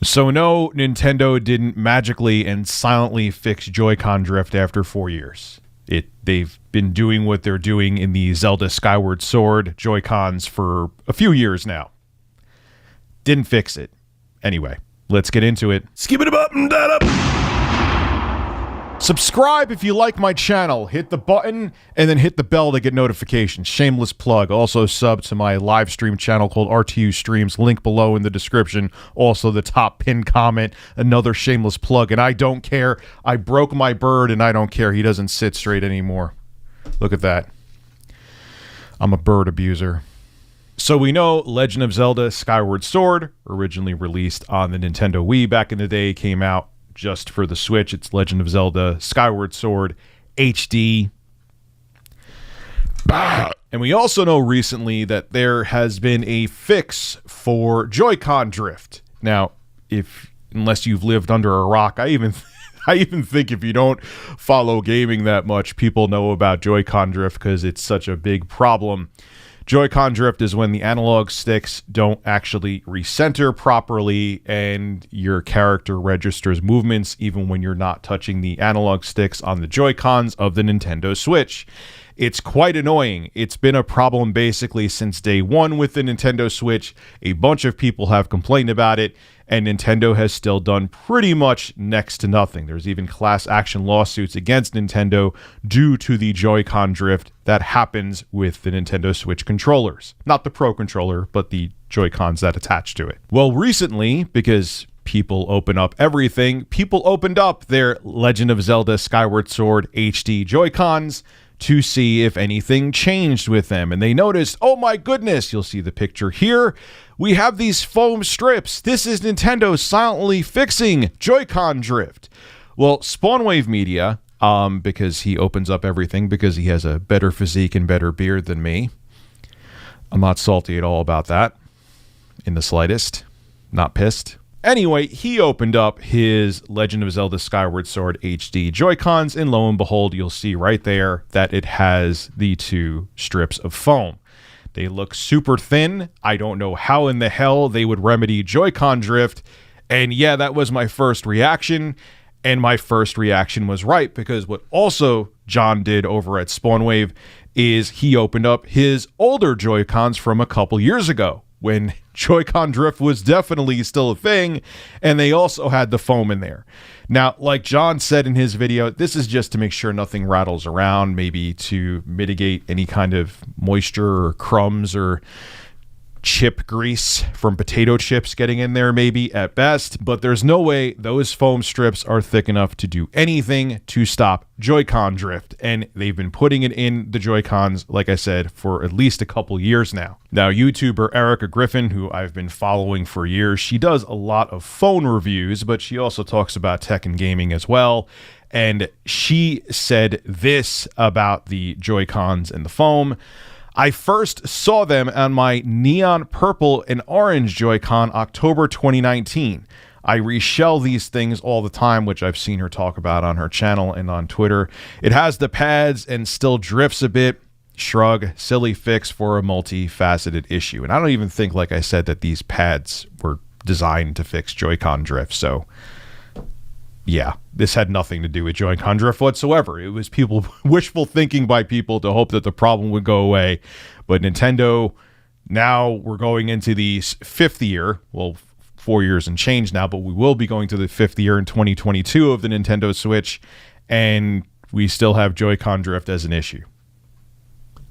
So no, Nintendo didn't magically and silently fix Joy-Con drift after 4 years. They've been doing what they're doing in the Zelda Skyward Sword Joy-Cons for a few years now. Didn't fix it. Anyway, let's get into it. Skip it up and that up. Subscribe if you like my channel. Hit the button and then hit the bell to get notifications. Shameless plug. Also sub to my live stream channel called RTU Streams. Link below in the description. Also the top pinned comment. Another shameless plug. And I don't care. I broke my bird and I don't care. He doesn't sit straight anymore. Look at that. I'm a bird abuser. So we know Legend of Zelda Skyward Sword, originally released on the Nintendo Wii back in the day, came out just for the Switch. It's Legend of Zelda Skyward Sword HD. And we also know recently that there has been a fix for Joy-Con drift. Now, unless you've lived under a rock, I even think if you don't follow gaming that much, people know about Joy-Con drift because it's such a big problem. Joy-Con drift is when the analog sticks don't actually recenter properly and your character registers movements even when you're not touching the analog sticks on the Joy-Cons of the Nintendo Switch. It's quite annoying. It's been a problem basically since day one with the Nintendo Switch. A bunch of people have complained about it, and Nintendo has still done pretty much next to nothing. There's even class action lawsuits against Nintendo due to the Joy-Con drift that happens with the Nintendo Switch controllers. Not the Pro Controller, but the Joy-Cons that attach to it. Well, recently, because people open up everything, people opened up their Legend of Zelda Skyward Sword HD Joy-Cons to see if anything changed with them. And they noticed, oh my goodness, you'll see the picture here. We have these foam strips. This is Nintendo silently fixing Joy-Con drift. Well, Spawnwave Media, because he opens up everything because he has a better physique and better beard than me. I'm not salty at all about that. In the slightest. Not pissed. Anyway, he opened up his Legend of Zelda Skyward Sword HD Joy-Cons, and lo and behold, you'll see right there that it has the two strips of foam. They look super thin. I don't know how in the hell they would remedy Joy-Con drift, and yeah, that was my first reaction, and my first reaction was right, because what also John did over at Spawnwave is he opened up his older Joy-Cons from a couple years ago, when Joy-Con drift was definitely still a thing, and they also had the foam in there. Now, like John said in his video, this is just to make sure nothing rattles around, maybe to mitigate any kind of moisture or crumbs or chip grease from potato chips getting in there maybe at best, but there's no way those foam strips are thick enough to do anything to stop Joy-Con drift, and they've been putting it in the Joy-Cons, like I said, for at least a couple years now. Now, YouTuber Erica Griffin, who I've been following for years, she does a lot of phone reviews, but she also talks about tech and gaming as well, and she said this about the Joy-Cons and the foam. I first saw them on my neon purple and orange Joy-Con October 2019. I reshell these things all the time, which I've seen her talk about on her channel and on Twitter. It has the pads and still drifts a bit. Shrug, silly fix for a multifaceted issue. And I don't even think, like I said, that these pads were designed to fix Joy-Con drift. So yeah, this had nothing to do with Joy-Con drift whatsoever. It was people wishful thinking by people to hope that the problem would go away. But Nintendo, now we're going into the fifth year. Well, 4 years and change now, but we will be going to the fifth year in 2022 of the Nintendo Switch, and we still have Joy-Con drift as an issue.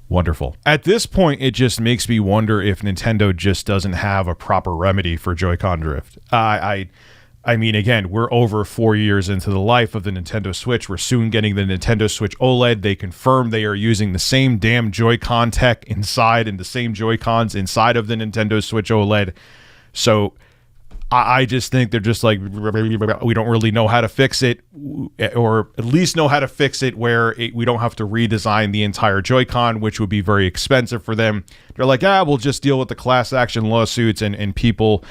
Wonderful. At this point, it just makes me wonder if Nintendo just doesn't have a proper remedy for Joy-Con drift. I mean, again, we're over 4 years into the life of the Nintendo Switch. We're soon getting the Nintendo Switch OLED. They confirmed they are using the same damn Joy-Con tech inside and the same Joy-Cons inside of the Nintendo Switch OLED. So I just think they're just like, we don't really know how to fix it, or at least know how to fix it where we don't have to redesign the entire Joy-Con, which would be very expensive for them. They're like, we'll just deal with the class action lawsuits and people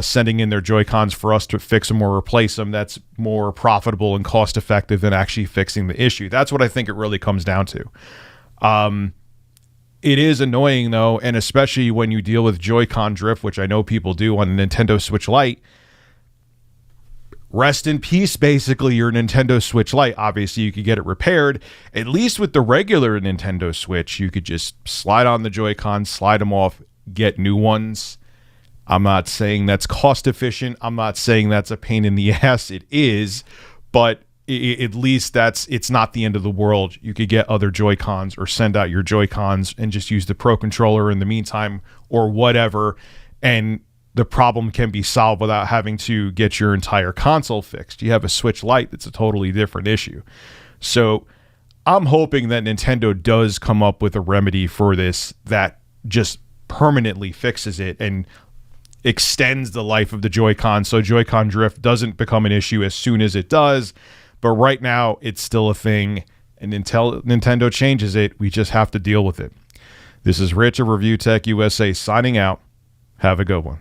sending in their Joy-Cons for us to fix them or replace them. That's more profitable and cost effective than actually fixing the issue. That's what I think it really comes down to. It is annoying though, and especially when you deal with Joy-Con drift, which I know people do on the Nintendo Switch Lite, rest in peace, basically, your Nintendo Switch Lite. Obviously, you could get it repaired. At least with the regular Nintendo Switch, you could just slide on the Joy-Cons, slide them off, get new ones. I'm not saying that's cost efficient. I'm not saying that's a pain in the ass. It is, but at least it's not the end of the world. You could get other Joy-Cons or send out your Joy-Cons and just use the Pro Controller in the meantime or whatever, and the problem can be solved without having to get your entire console fixed. You have a Switch Lite, that's a totally different issue. So I'm hoping that Nintendo does come up with a remedy for this that just permanently fixes it and extends the life of the Joy-Con so Joy-Con drift doesn't become an issue as soon as it does. But right now, it's still a thing, and until Nintendo changes it, we just have to deal with it. This is Rich of Review Tech USA signing out. Have a good one.